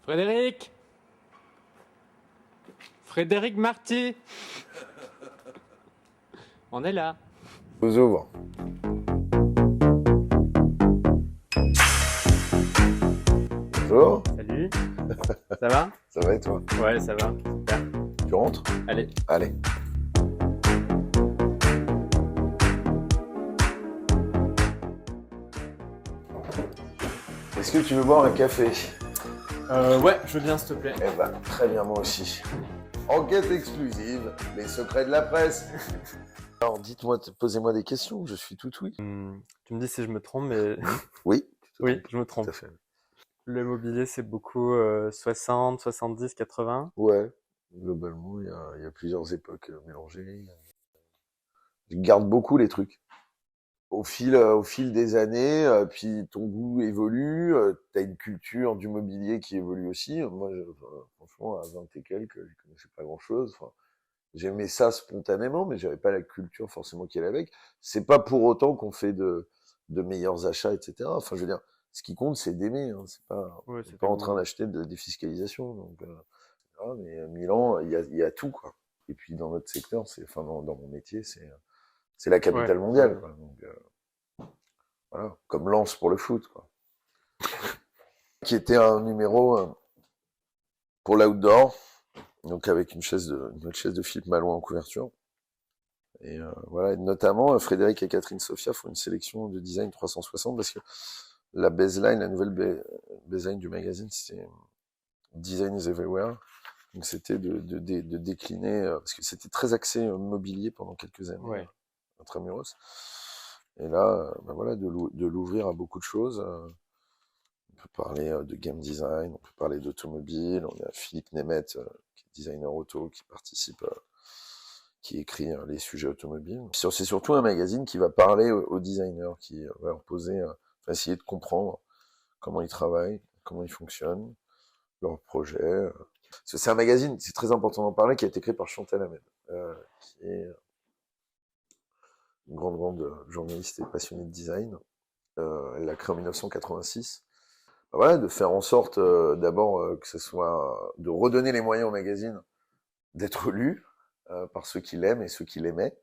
Frédéric Frédéric Marty On est là. Vous ouvre. Bonjour. Salut. Ça va? Ça va et toi? Ouais, ça va. Super. Tu rentres? Allez. Allez. Est-ce que tu veux boire un café? Ouais, je veux bien, s'il te plaît. Eh ben, très bien, moi aussi. Enquête exclusive, les secrets de la presse. Alors, dites-moi, posez-moi des questions, je suis tout oui. Tu me dis si je me trompe, mais Oui, oui, je me trompe. tout à fait. Le mobilier, c'est beaucoup 60, 70, 80. Ouais, globalement, il y a plusieurs époques mélangées. Je garde beaucoup les trucs. Au fil des années, puis ton goût évolue, t'as une culture du mobilier qui évolue aussi. Moi, franchement, à 20 et quelques, je connaissais pas grand-chose. Enfin, j'aimais ça spontanément, mais j'avais pas la culture forcément qui allait avec. C'est pas pour autant qu'on fait de meilleurs achats, etc. Enfin, je veux dire, ce qui compte, c'est d'aimer. Hein. C'est pas, Ouais, on est c'est pas pas en train goût. d'acheter de la défiscalisation. Donc, mais Milan, il y a tout, quoi. Et puis dans notre secteur, enfin dans mon métier, c'est la capitale Ouais. mondiale, quoi. Donc, voilà, comme Lens pour le foot, quoi. Qui était un numéro pour l'outdoor, donc avec une autre chaise de Philippe Malouin en couverture. Et voilà, et notamment Frédéric et Catherine Sofia font une sélection de design 360 parce que la baseline, la nouvelle baseline du magazine, c'était Design is Everywhere. Donc c'était de décliner, parce que c'était très axé mobilier pendant quelques années, Ouais. Intramuros. Et là, ben voilà, de l'ouvrir à beaucoup de choses. On peut parler de game design, on peut parler d'automobile. On a Philippe Nemeth, qui est designer auto, qui participe, qui écrit les sujets automobiles. C'est surtout un magazine qui va parler aux designers, qui va leur poser, va essayer de comprendre comment ils travaillent, comment ils fonctionnent, leurs projets. C'est un magazine, c'est très important d'en parler, qui a été créé par Chantal Hamed, qui est une grande journaliste et passionnée de design. Elle l'a créé en 1986. Voilà, de faire en sorte d'abord que ce soit de redonner les moyens au magazine d'être lu par ceux qui l'aiment et ceux qui l'aimaient,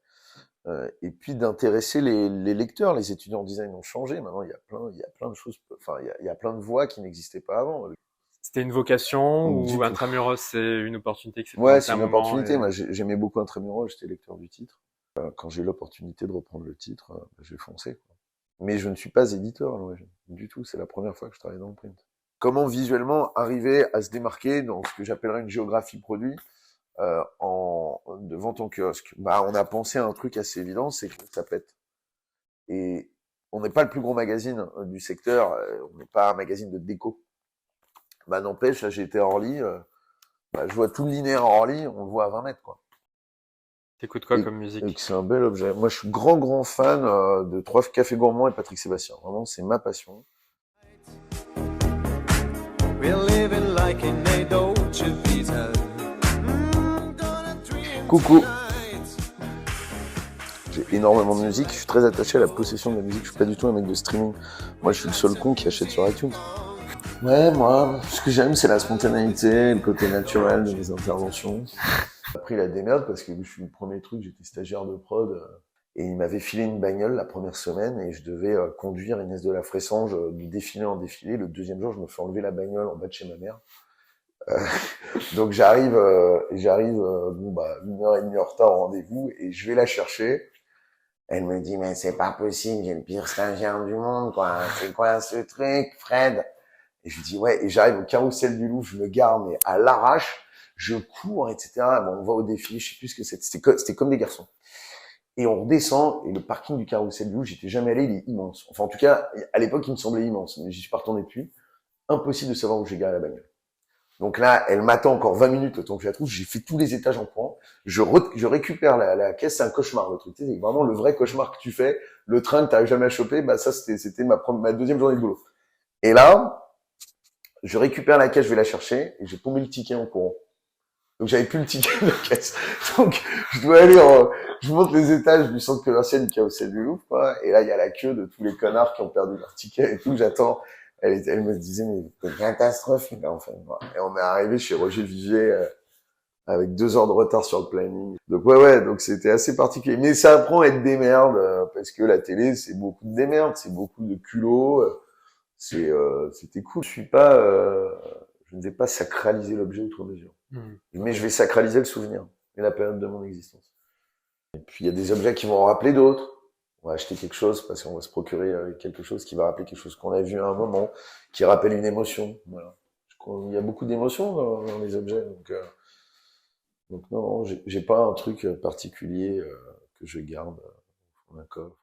et puis d'intéresser les lecteurs. Les étudiants en design ont changé. Maintenant, il y a plein de choses. Enfin, il y a plein de voies qui n'existaient pas avant. C'était une vocation Du ou tout. Intramuros, c'est une opportunité qui s'est Ouais, présentée c'est à un une moment opportunité. et... Moi, j'aimais beaucoup Intramuros. J'étais lecteur du titre. Quand j'ai eu l'opportunité de reprendre le titre, j'ai foncé, quoi. Mais je ne suis pas éditeur à l'origine, du tout. C'est la première fois que je travaille dans le print. Comment visuellement arriver à se démarquer dans ce que j'appellerais une géographie produit de vente en kiosque? Bah, on a pensé à un truc assez évident, c'est que ça pète. Et on n'est pas le plus gros magazine du secteur, on n'est pas un magazine de déco. Bah, n'empêche, là j'ai été à Orly, bah, je vois tout le linéaire à Orly, on le voit à 20 mètres, quoi. T'écoutes quoi Et, comme et musique? que c'est un bel objet. Moi, je suis grand fan de Trois Cafés Gourmands et Patrick Sébastien. Vraiment, c'est ma passion. Coucou. J'ai énormément de musique, je suis très attaché à la possession de la musique, je suis pas du tout un mec de streaming. Moi, je suis le seul con qui achète sur iTunes. Ouais, moi, ce que j'aime, c'est la spontanéité, le côté naturel de mes interventions. J'ai appris la démerde parce que je suis le premier truc, j'étais stagiaire de prod, et il m'avait filé une bagnole la première semaine et je devais conduire Inès de la Fressange de défilé en défilé. Le deuxième jour, je me fais enlever la bagnole en bas de chez ma mère. Donc j'arrive, bon bah 1h30 en retard au rendez-vous et je vais la chercher. Elle me dit mais c'est pas possible, j'ai le pire stagiaire du monde, quoi. C'est quoi ce truc, Fred? Et je lui dis ouais, et j'arrive au carrousel du Louvre, je me gare mais à l'arrache, je cours, etc. Bon, on va au défilé, je sais plus ce que c'était comme des garçons. Et on redescend, et le parking du carrousel du Louvre, j'étais jamais allé, il est immense. Enfin, en tout cas, à l'époque, il me semblait immense, mais j'y suis pas retourné depuis. Impossible de savoir où j'ai garé la bagnole. Donc là, elle m'attend encore 20 minutes le temps que je la trouve. J'ai fait tous les étages en courant. Je récupère la caisse. C'est un cauchemar, le truc. C'est vraiment le vrai cauchemar que tu fais. Le train que t'arrives jamais à choper. Bah, ça, c'était ma deuxième journée de boulot. Et là, je récupère la caisse, je vais la chercher et j'ai tombé le ticket en courant. Donc, j'avais plus le ticket de la caisse. Donc, je dois aller je monte les étages du centre commercial du Carrousel du Louvre, quoi. Et là, il y a la queue de tous les connards qui ont perdu leur ticket et tout. J'attends. Elle me disait, mais c'est une catastrophe, là, en fait. Et on est arrivé chez Roger Vivier avec 2 heures de retard sur le planning. Donc ouais, donc c'était assez particulier. Mais ça apprend à être des merdes, parce que la télé, c'est beaucoup de démerdes, c'est beaucoup de culot. C'était cool. Je ne vais pas sacraliser l'objet outre mesure. Mais je vais sacraliser le souvenir et la période de mon existence. Et puis il y a des objets qui vont en rappeler d'autres. On va acheter quelque chose parce qu'on va se procurer quelque chose qui va rappeler quelque chose qu'on a vu à un moment, qui rappelle une émotion. Voilà. Il y a beaucoup d'émotions dans les objets, donc non, j'ai pas un truc particulier que je garde dans un coffre.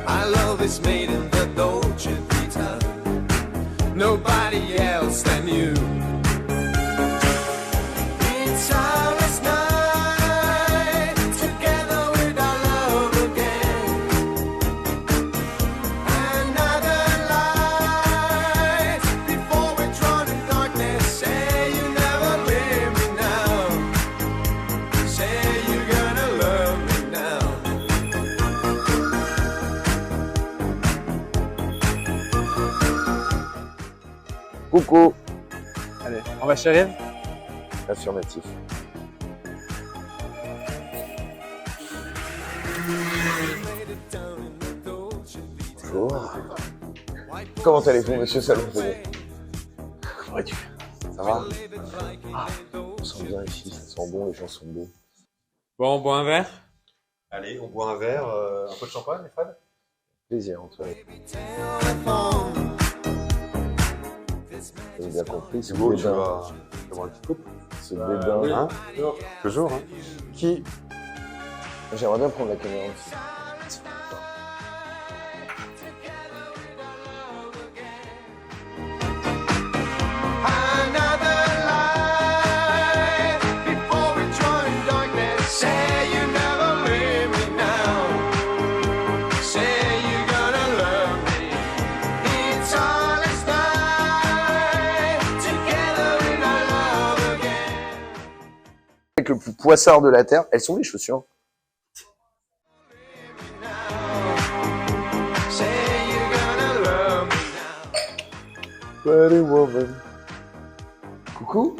I love is made in the Dolce Vita. Nobody else than you. It's ours night, together with our love again. Another light, before we're drawn in darkness. Say you never leave me now. Say you're gonna love me now. Coucou. Allez, on va chez Rive? Affirmatif. Bonjour. Comment allez-vous, monsieur Salon? Comment vas-tu? Ça va? On sent bien ici, ça sent bon, les gens sont beaux. Bon, on boit un verre? Allez, on boit un verre, un peu de champagne, Fred? Plaisir, Antoine. Vous avez bien compris, ce Hugo, tu dédain. vas boire une petite coupe? Ce dédain. Oui, hein? Toujours, hein? Qui? J'aimerais bien prendre la caméra aussi. Le plus poissard de la terre, elles sont les chaussures. Pretty woman. Coucou.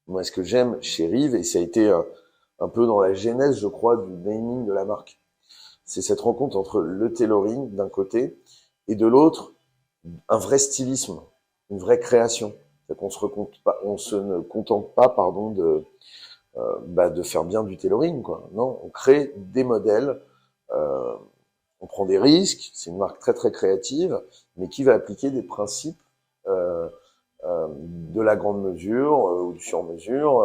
Moi, ce que j'aime chez Rive, et ça a été un peu dans la genèse, je crois, du naming de la marque, c'est cette rencontre entre le tailoring d'un côté et de l'autre, un vrai stylisme, une vraie création. On se ne contente pas, de faire bien du tailoring, quoi. Non, on crée des modèles. On prend des risques, c'est une marque très très créative, mais qui va appliquer des principes de la grande mesure ou du sur-mesure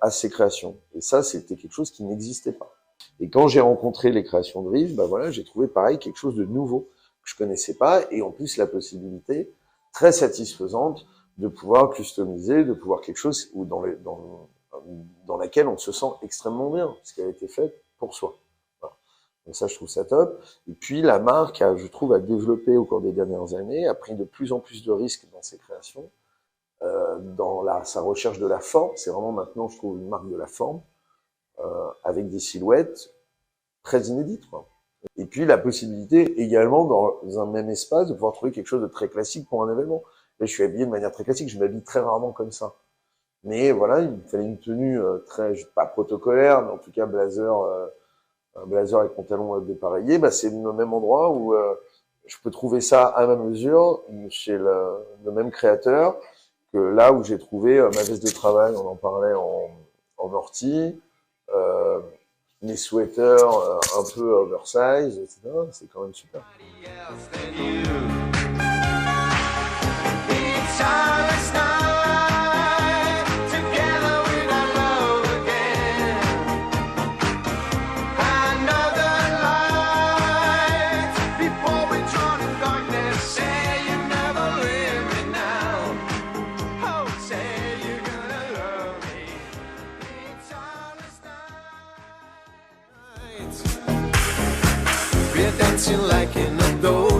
à ses créations. Et ça, c'était quelque chose qui n'existait pas. Et quand j'ai rencontré les créations de Rive, j'ai trouvé pareil quelque chose de nouveau que je connaissais pas, et en plus la possibilité très satisfaisante de pouvoir customiser, de pouvoir quelque chose dans laquelle on se sent extrêmement bien, parce qu'elle a été faite pour soi. Donc ça, je trouve ça top. Et puis, la marque, je trouve, a développé au cours des dernières années, a pris de plus en plus de risques dans ses créations, dans sa recherche de la forme. C'est vraiment maintenant, je trouve, une marque de la forme, avec des silhouettes très inédites, quoi. Et puis, la possibilité également, dans un même espace, de pouvoir trouver quelque chose de très classique pour un événement. Là, je suis habillé de manière très classique, je m'habille très rarement comme ça. Mais voilà, il me fallait une tenue pas protocolaire, mais en tout cas un blazer avec pantalon dépareillé, c'est le même endroit où je peux trouver ça à ma mesure chez le même créateur que là où j'ai trouvé ma veste de travail, on en parlait en ortie, mes sweaters un peu oversize, etc. C'est quand même super.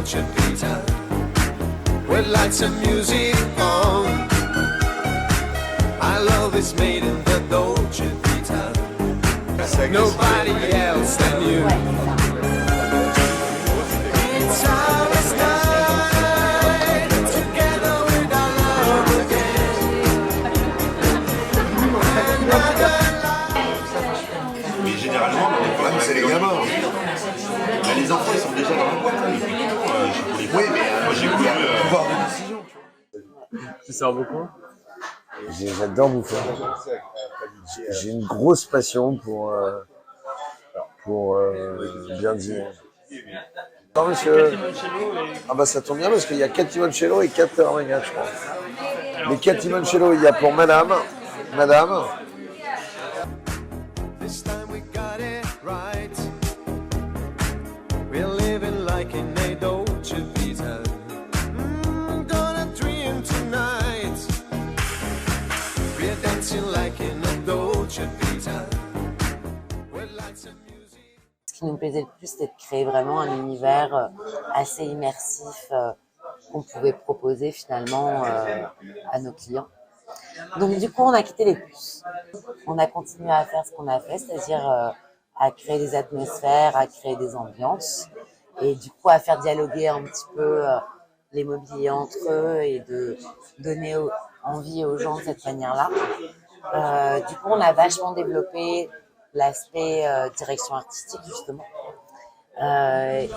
Dolce Vita with lights and music on. Our love is made in the Dolce Vita. Nobody else than you. It's our night together with our love again. Mais généralement, le problème, c'est les gamins. Là, les enfants, ils sont déjà dans la boîte. Oui, mais moi, j'ai voulu pouvoir de décision. Tu sors beaucoup? J'adore bouffer. J'ai une grosse passion pour bien dîner. Non, monsieur. Ah bah ça tombe bien parce qu'il y a 4 limoncello et 4 armagnac, je crois. Les 4 limoncello, il y a pour madame. This time we got it right. We're living like in a Dolce Vita. Gonna dream tonight. We're dancing like in a Dolce Vita. With lights and music. Ce qui nous plaisait le plus, c'était de créer vraiment un univers assez immersif qu'on pouvait proposer finalement à nos clients. Donc du coup, on a quitté les puces. On a continué à faire ce qu'on a fait, c'est-à-dire à créer des atmosphères, à créer des ambiances et du coup à faire dialoguer un petit peu les mobiliers entre eux et de donner envie aux gens de cette manière-là. Du coup, on a vachement développé l'aspect direction artistique justement.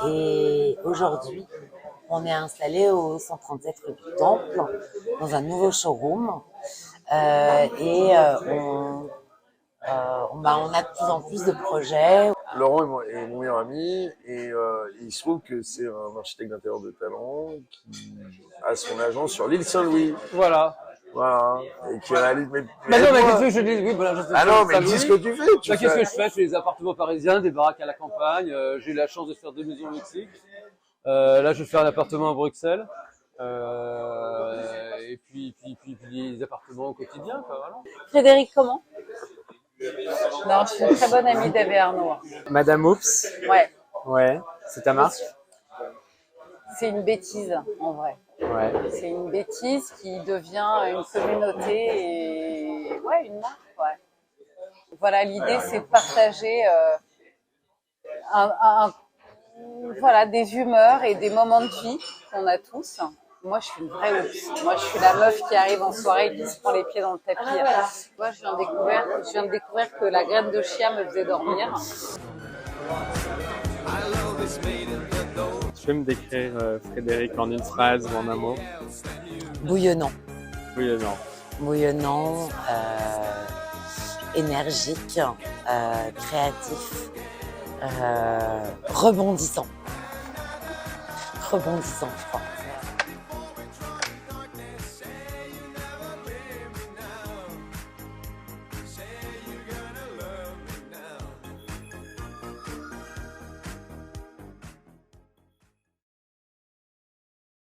Et aujourd'hui, on est installé au 137 rue du Temple, dans un nouveau showroom. On a de plus en plus de projets. Laurent est mon meilleur ami et il se trouve que c'est un architecte d'intérieur de talent qui a son agence sur l'île Saint-Louis. Voilà. Voilà. Et qui réalise... Mais non, mais qu'est-ce que je dis? Oui, voilà, Ah non, mais dis ce que tu fais. Qu'est-ce que je fais? Je fais des appartements parisiens, des baraques à la campagne. J'ai eu la chance de faire 2 maisons au Mexique. Là, je vais faire un appartement à Bruxelles. Et puis les appartements au quotidien, quoi, voilà. Frédéric, comment? Non, je suis une très bonne amie d'Eve Arnaud. Madame Oops? Ouais, Ouais. C'est ta marque? c'est une bêtise en vrai. Ouais. C'est une bêtise qui devient une communauté et ouais, une marque. Ouais. Voilà, l'idée c'est de partager voilà, des humeurs et des moments de vie qu'on a tous. Moi, je suis une vraie oops. Moi, je suis la meuf qui arrive en soirée et qui se prend les pieds dans le tapis. Moi, je viens de découvrir que la graine de chia me faisait dormir. Tu peux me décrire Frédéric en une phrase ou en un mot? Bouillonnant. Bouillonnant. Bouillonnant, énergique, créatif, rebondissant. Rebondissant, je crois.